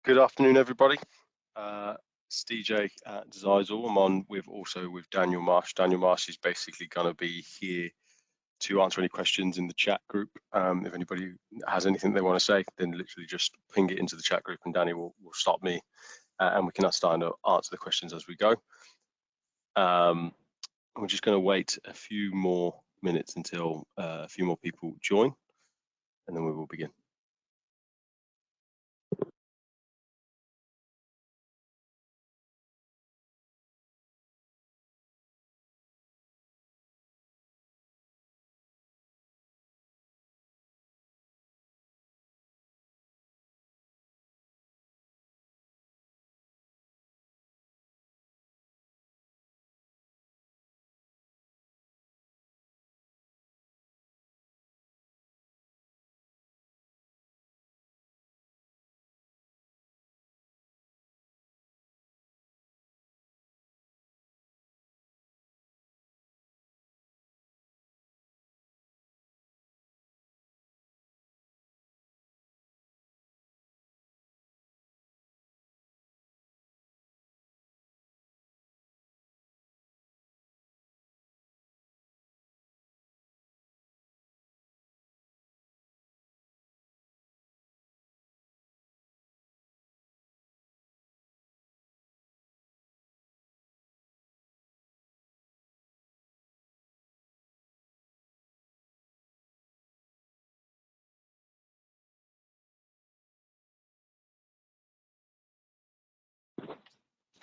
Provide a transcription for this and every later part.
Good afternoon, everybody. It's DJ at Zyxel. I'm on also with Daniel Marsh. Daniel Marsh is basically going to be here to answer any questions in the chat group. If anybody has anything they want to say, then literally just ping it into the chat group and Danny will stop me and we can start to answer the questions as we go. We're just going to wait a few more minutes until a few more people join, and then we will begin.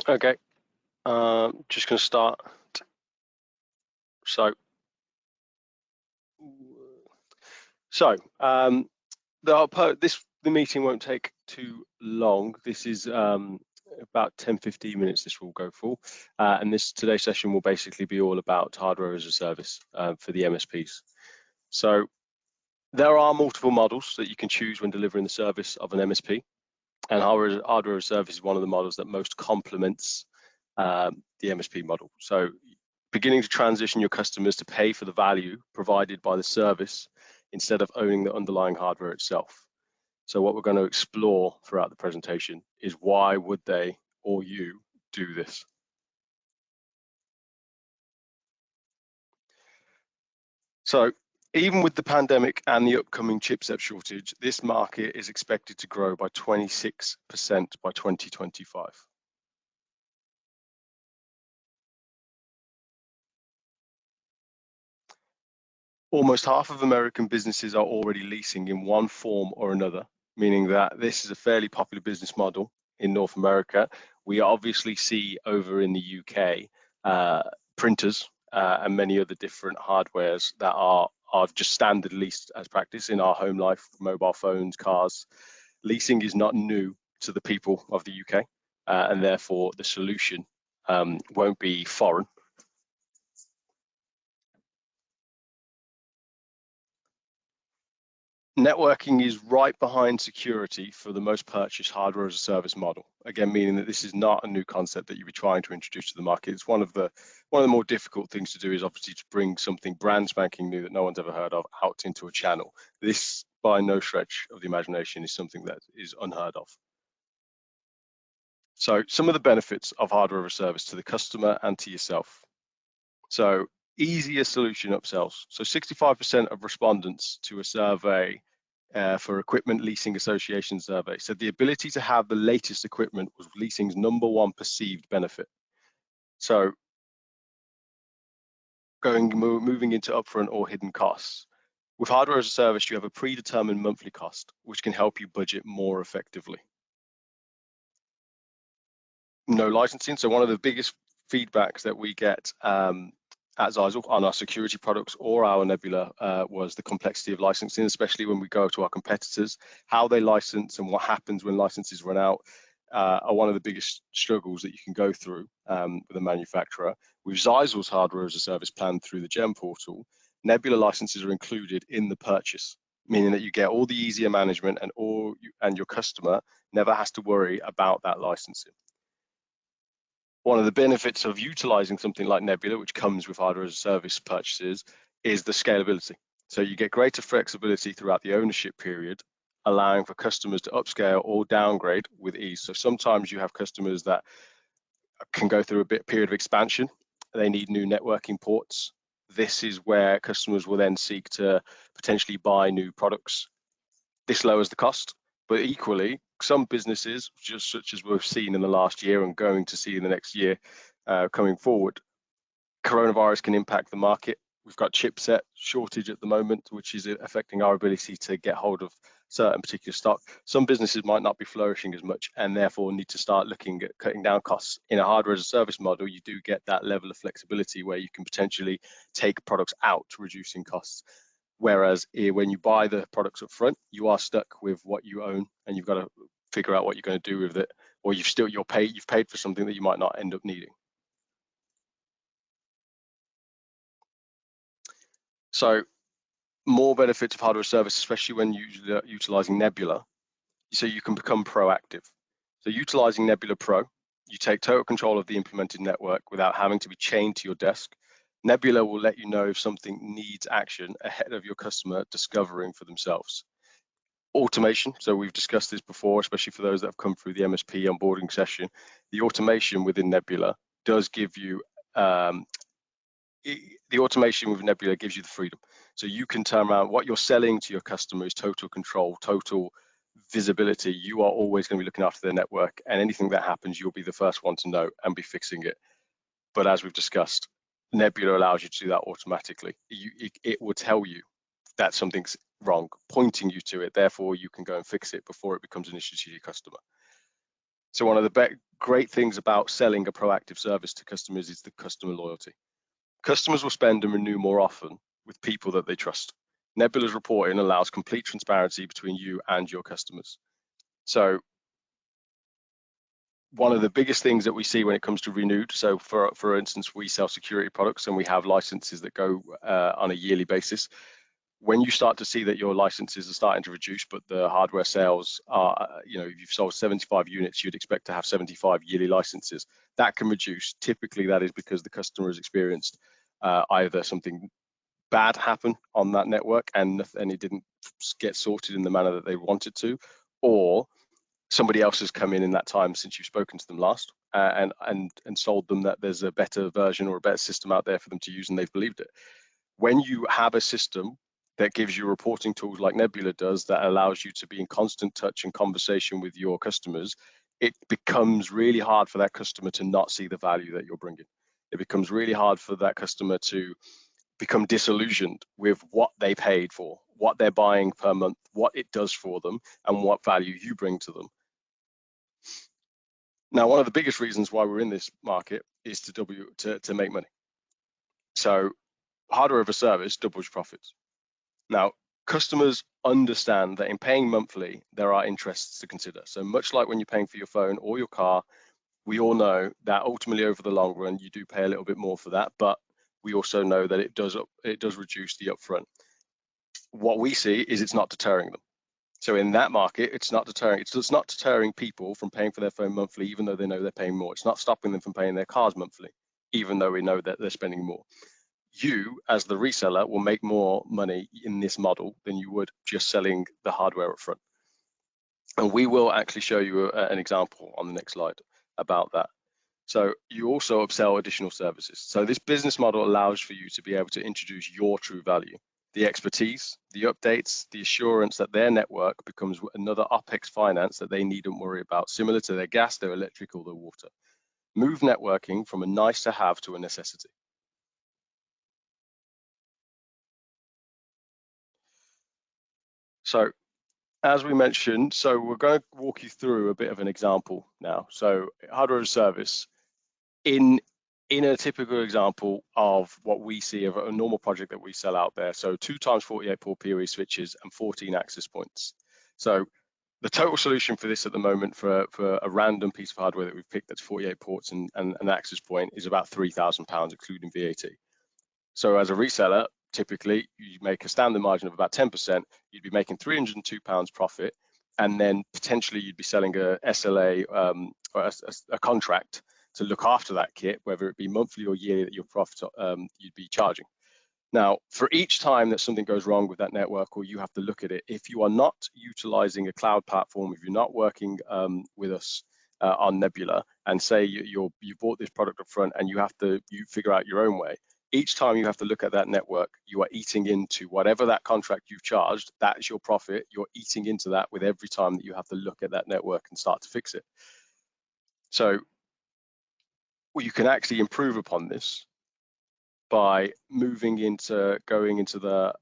Okay, just going to start. The meeting won't take too long. This is about 10-15 minutes this will go for, and today's session will basically be all about hardware as a service for the MSPs. So there are multiple models that you can choose when delivering the service of an MSP, and hardware as a service is one of the models that most complements the MSP model. So beginning to transition your customers to pay for the value provided by the service instead of owning the underlying hardware itself. So what we're going to explore throughout the presentation is why would they or you do this? So even with the pandemic and the upcoming chipset shortage, this market is expected to grow by 26% by 2025. Almost half of American businesses are already leasing in one form or another, meaning that this is a fairly popular business model in North America. We obviously see over in the UK printers and many other different hardwares that are just standard leased as practice in our home life, mobile phones, cars. Leasing is not new to the people of the UK, and therefore the solution won't be foreign. Networking is right behind security for the most purchased hardware as a service model. Again, meaning that this is not a new concept that you'll be trying to introduce to the market. It's one of the more difficult things to do is obviously to bring something brand spanking new that no one's ever heard of out into a channel. This, by no stretch of the imagination, is something that is unheard of. So some of the benefits of hardware as a service to the customer and to yourself. So easier solution upsells. So 65% of respondents to a survey for Equipment Leasing Association survey said the ability to have the latest equipment was leasing's #1 perceived benefit. So moving into upfront or hidden costs. With hardware as a service, you have a predetermined monthly cost, which can help you budget more effectively. No licensing. So one of the biggest feedbacks that we get at Zyxel on our security products or our Nebula was the complexity of licensing, especially when we go to our competitors. How they license and what happens when licenses run out are one of the biggest struggles that you can go through with a manufacturer. With Zyxel's hardware as a service plan through the GEM portal, Nebula licenses are included in the purchase, meaning that you get all the easier management and your customer never has to worry about that licensing. One of the benefits of utilizing something like Nebula, which comes with hardware as a service purchases, is the scalability. So you get greater flexibility throughout the ownership period allowing for customers to upscale or downgrade with ease. So sometimes you have customers that can go through a period of expansion. They need new networking ports. This is where customers will then seek to potentially buy new products. This lowers the cost, but equally, some businesses, just such as we've seen in the last year and going to see in the next year coming forward, coronavirus can impact the market. We've got chipset shortage at the moment, which is affecting our ability to get hold of certain particular stock. Some businesses might not be flourishing as much and therefore need to start looking at cutting down costs. In a hardware as a service model, you do get that level of flexibility where you can potentially take products out, reducing costs. Whereas when you buy the products up front, you are stuck with what you own and you've got to figure out what you're going to do with it, or you've paid for something that you might not end up needing. So more benefits of hardware service, especially when utilizing Nebula. So you can become proactive. So utilizing Nebula Pro, you take total control of the implemented network without having to be chained to your desk. Nebula will let you know if something needs action ahead of your customer discovering for themselves. Automation, so we've discussed this before, especially for those that have come through the MSP onboarding session. The automation within Nebula does give you the automation with Nebula gives you the freedom. So you can turn around what you're selling to your customer is total control, total visibility. You are always going to be looking after their network, and anything that happens, you'll be the first one to know and be fixing it. But as we've discussed, Nebula allows you to do that automatically. It will tell you that something's wrong, pointing you to it. Therefore, you can go and fix it before it becomes an issue to your customer. So one of the great things about selling a proactive service to customers is the customer loyalty. Customers will spend and renew more often with people that they trust. Nebula's reporting allows complete transparency between you and your customers. So one of the biggest things that we see when it comes to renewed, so for instance, we sell security products and we have licenses that go on a yearly basis. When you start to see that your licenses are starting to reduce, but the hardware sales are, if you've sold 75 units, you'd expect to have 75 yearly licenses. That can reduce. Typically, that is because the customer has experienced either something bad happen on that network and it didn't get sorted in the manner that they wanted to, or somebody else has come in that time since you've spoken to them last and sold them that there's a better version or a better system out there for them to use and they've believed it. When you have a system that gives you reporting tools like Nebula does that allows you to be in constant touch and conversation with your customers, it becomes really hard for that customer to not see the value that you're bringing. It becomes really hard for that customer to become disillusioned with what they paid for, what they're buying per month, what it does for them, and what value you bring to them. Now, one of the biggest reasons why we're in this market is to make money. So hardware of a service doubles profits. Now, customers understand that in paying monthly, there are interests to consider. So much like when you're paying for your phone or your car, we all know that ultimately over the long run, you do pay a little bit more for that, but we also know that it does reduce the upfront. What we see is it's not deterring them. So in that market, it's not deterring. It's not deterring people from paying for their phone monthly, even though they know they're paying more. It's not stopping them from paying their cars monthly, even though we know that they're spending more. You, as the reseller, will make more money in this model than you would just selling the hardware up front. And we will actually show you an example on the next slide about that. So you also upsell additional services. So this business model allows for you to be able to introduce your true value, the expertise, the updates, the assurance that their network becomes another OPEX finance that they needn't worry about, similar to their gas, their electric, or their water. Move networking from a nice to have to a necessity. So as we mentioned, so we're going to walk you through a bit of an example now. So hardware as a service, in a typical example of what we see of a normal project that we sell out there. So 2 times 48 port PoE switches and 14 access points. So the total solution for this at the moment for a random piece of hardware that we've picked that's 48 ports and an access point is about £3,000, including VAT. So as a reseller, typically you make a standard margin of about 10%, you'd be making £302 profit, and then potentially you'd be selling a SLA or a contract to look after that kit, whether it be monthly or yearly that your profit you'd be charging. Now, for each time that something goes wrong with that network, or you have to look at it, if you are not utilizing a cloud platform, if you're not working with us on Nebula, and say you bought this product up front and you figure out your own way, each time you have to look at that network, you are eating into whatever that contract you've charged. That is your profit. You're eating into that with every time that you have to look at that network and start to fix it. So you can actually improve upon this by going into the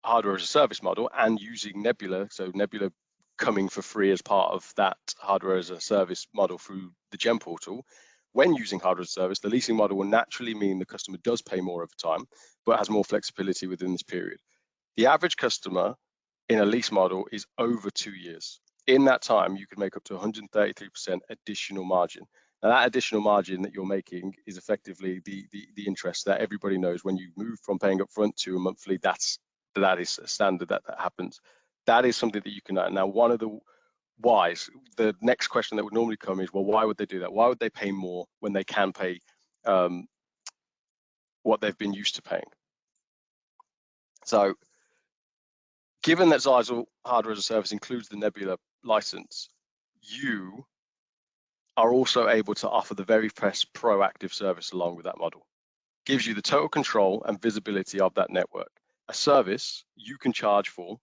hardware as a service model and using Nebula. So Nebula coming for free as part of that hardware as a service model through the Gem portal. When using hardware as a service, the leasing model will naturally mean the customer does pay more over time, but has more flexibility within this period. The average customer in a lease model is over 2 years. In that time, you can make up to 133% additional margin. Now, that additional margin that you're making is effectively the interest that everybody knows. When you move from paying up front to a monthly, that is a standard that happens. That is something that you can earn. Now, one of the whys, the next question that would normally come is, well, why would they do that? Why would they pay more when they can pay what they've been used to paying? So, given that Zyxel hardware as a service includes the Nebula license, you are also able to offer the very best proactive service along with that model. Gives you the total control and visibility of that network. A service you can charge for,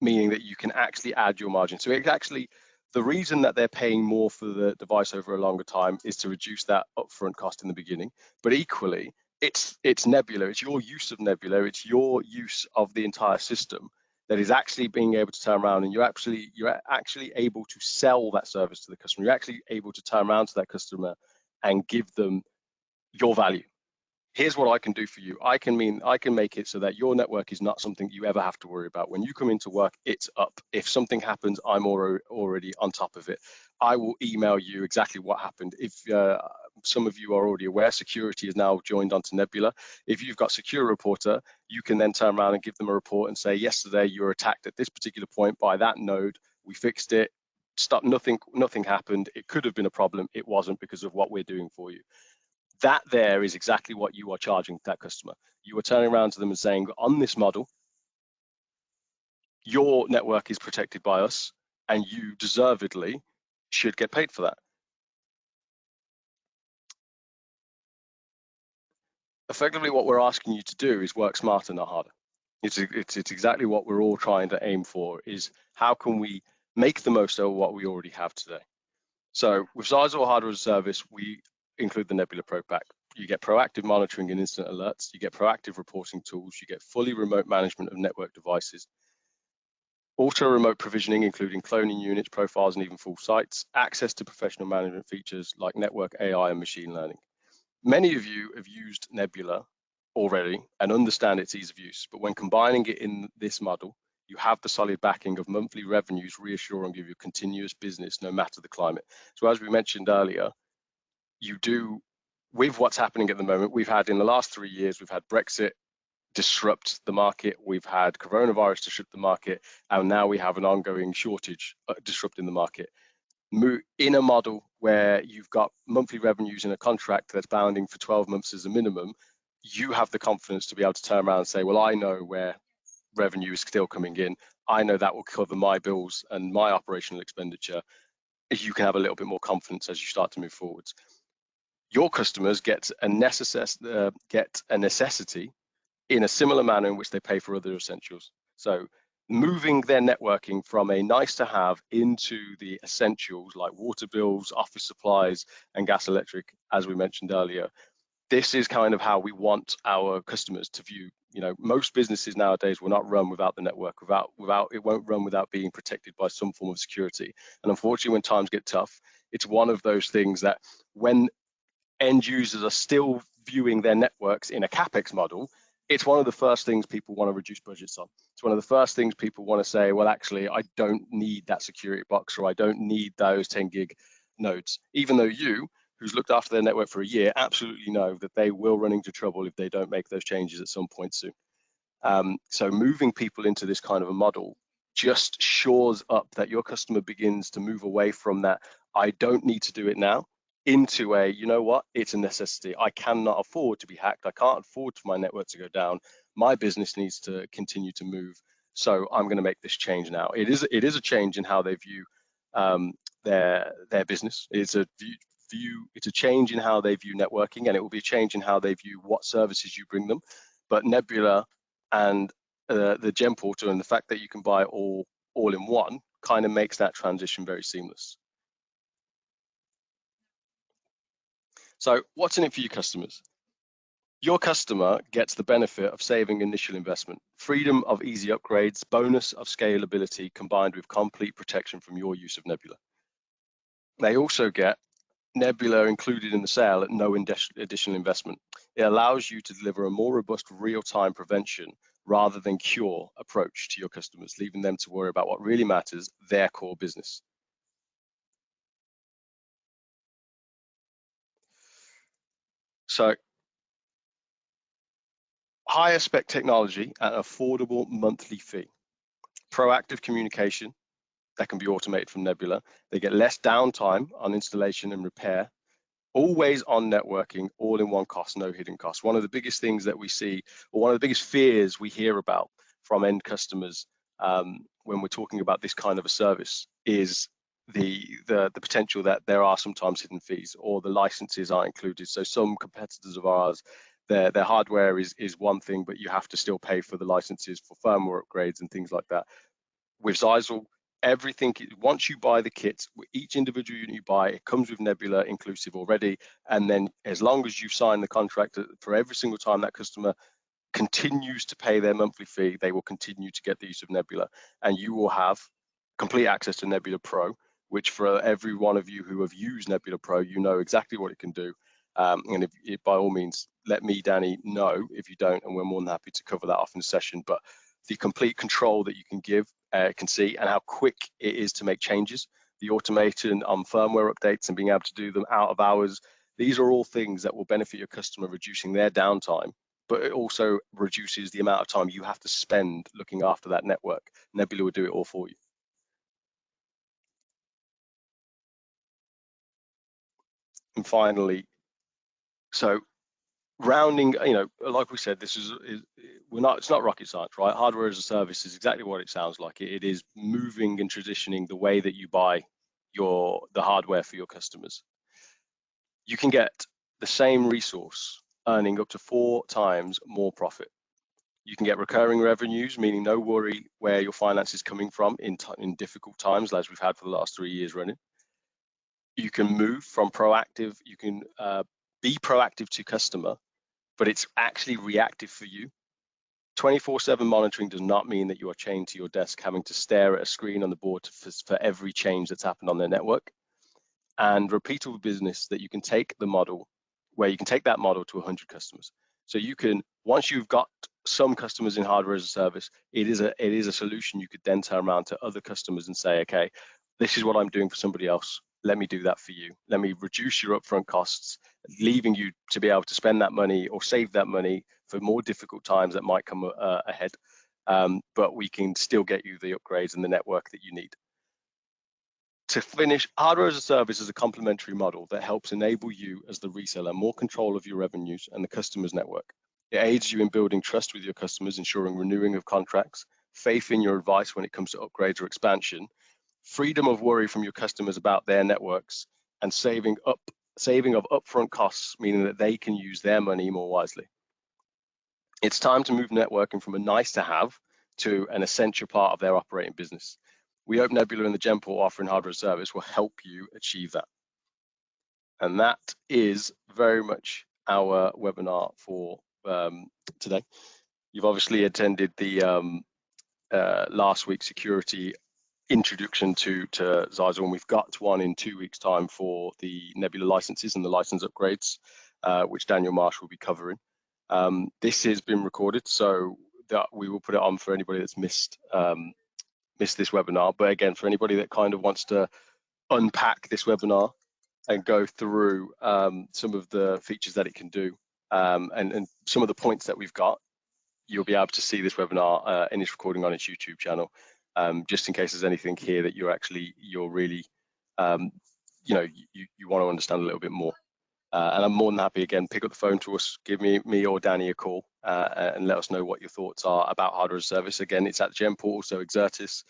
meaning that you can actually add your margin. So the reason that they're paying more for the device over a longer time is to reduce that upfront cost in the beginning. But equally, it's Nebula, it's your use of Nebula, it's your use of the entire system that is actually being able to turn around, and you're actually able to sell that service to the customer. You're actually able to turn around to that customer and give them your value. Here's what I can do for you. I can make it so that your network is not something you ever have to worry about. When you come into work, it's up. If something happens, I'm already on top of it. I will email you exactly what happened. If some of you are already aware, security is now joined onto Nebula. If you've got Secure Reporter, you can then turn around and give them a report and say, yesterday you were attacked at this particular point by that node. We fixed it. Nothing happened. It could have been a problem. It wasn't, because of what we're doing for you. That there is exactly what you are charging that customer. You are turning around to them and saying, on this model, your network is protected by us, and you deservedly should get paid for that. Effectively, what we're asking you to do is work smarter, not harder. It's exactly what we're all trying to aim for, is how can we make the most of what we already have today. So with Zyxel hardware as a service, we include the Nebula Pro Pack. You get proactive monitoring and instant alerts. You get proactive reporting tools. You get fully remote management of network devices. Auto remote provisioning, including cloning units, profiles, and even full sites. Access to professional management features like network AI and machine learning. Many of you have used Nebula already and understand its ease of use, but when combining it in this model, you have the solid backing of monthly revenues reassuring you of your continuous business no matter the climate. So as we mentioned earlier, you do, with what's happening at the moment, we've had in the last 3 years, we've had Brexit disrupt the market, we've had coronavirus disrupt the market, and now we have an ongoing shortage disrupting the market. In a model where you've got monthly revenues in a contract that's bounding for 12 months as a minimum, you have the confidence to be able to turn around and say, well, I know where revenue is still coming in. I know that will cover my bills and my operational expenditure. You can have a little bit more confidence as you start to move forwards. Your customers get a necessity in a similar manner in which they pay for other essentials. So moving their networking from a nice to have into the essentials like water bills, office supplies, and gas electric, as we mentioned earlier. This is kind of how we want our customers to view. You know, most businesses nowadays will not run without the network, it won't run without being protected by some form of security. And unfortunately, when times get tough, it's one of those things that when end users are still viewing their networks in a CapEx model, it's one of the first things people want to reduce budgets on. It's one of the first things people want to say, well, actually, I don't need that security box, or I don't need those 10 gig nodes. Even though you, who's looked after their network for a year, absolutely know that they will run into trouble if they don't make those changes at some point soon. So moving people into this kind of a model just shores up that your customer begins to move away from that, I don't need to do it now, into a, you know what, it's a necessity. I cannot afford to be hacked. I can't afford for my network to go down. my business needs to continue to move, so I'm going to make this change now. It is a change in how they view their business. It's a change in how they view networking, and it will be a change in how they view what services you bring them. But Nebula and the Gem Portal and the fact that you can buy all in one kind of makes that transition very seamless. So what's in it for you customers? Your customer gets the benefit of saving initial investment, freedom of easy upgrades, bonus of scalability combined with complete protection from your use of Nebula. They also get Nebula included in the sale at no additional investment. It allows you to deliver a more robust real-time prevention rather than cure approach to your customers, leaving them to worry about what really matters, their core business. So, higher spec technology at an affordable monthly fee. Proactive communication that can be automated from Nebula. They get less downtime on installation and repair. Always on networking, all in one cost, no hidden costs. One of the biggest things that we see, or one of the biggest fears we hear about from end customers when we're talking about this kind of a service is the potential that there are sometimes hidden fees or the licenses are included. So some competitors of ours, their hardware is one thing, but you have to still pay for the licenses for firmware upgrades and things like that. With Zyxel, everything, once you buy the kit, each individual unit you buy, it comes with Nebula inclusive already. And then as long as you sign the contract for every single time that customer continues to pay their monthly fee, they will continue to get the use of Nebula. And you will have complete access to Nebula Pro, which for every one of you who have used Nebula Pro, you know exactly what it can do. And if by all means, let me, Danny, know if you don't, and we're more than happy to cover that off in a session. But the complete control that you can give, can see, and how quick it is to make changes, the automation on firmware updates and being able to do them out of hours. These are all things that will benefit your customer, reducing their downtime, but it also reduces the amount of time you have to spend looking after that network. Nebula will do it all for you. And finally, so rounding, like we said, this is it's not rocket science, right? Hardware as a service is exactly what it sounds like. It is moving and transitioning the way that you buy the hardware for your customers. You can get the same resource earning up to 4 times more profit. You can get recurring revenues, meaning no worry where your finance is coming from in difficult times, as we've had for the last 3 years running. You can move from proactive, you can be proactive to customer, but it's actually reactive for you. 24/7 monitoring does not mean that you are chained to your desk having to stare at a screen on the board for every change that's happened on their network. And repeatable business that you can take the model, where you can take that model to 100 customers. So you can, once you've got some customers in hardware as a service, it is a solution you could then turn around to other customers and say, okay, this is what I'm doing for somebody else. Let me do that for you. Let me reduce your upfront costs, leaving you to be able to spend that money or save that money for more difficult times that might come ahead. But we can still get you the upgrades and the network that you need. To finish, hardware as a service is a complementary model that helps enable you as the reseller more control of your revenues and the customer's network. It aids you in building trust with your customers, ensuring renewing of contracts, faith in your advice when it comes to upgrades or expansion, freedom of worry from your customers about their networks, and saving of upfront costs, meaning that they can use their money more wisely. It's time to move networking from a nice to have to an essential part of their operating business. We hope Nebula and the Gem Portal offering hardware service will help you achieve that. And that is very much our webinar for today. You've obviously attended the last week's security introduction to Zyxel, and we've got one in 2 weeks' time for the Nebula licenses and the license upgrades, which Daniel Marsh will be covering. This has been recorded, so that we will put it on for anybody that's missed this webinar. But again, for anybody that kind of wants to unpack this webinar and go through some of the features that it can do and some of the points that we've got, you'll be able to see this webinar in its recording on its YouTube channel. Just in case there's anything here that you're really, you want to understand a little bit more. And I'm more than happy, again, pick up the phone to us, give me or Danny a call, and let us know what your thoughts are about hardware as a service. Again, it's at the Gem portal, so Exertis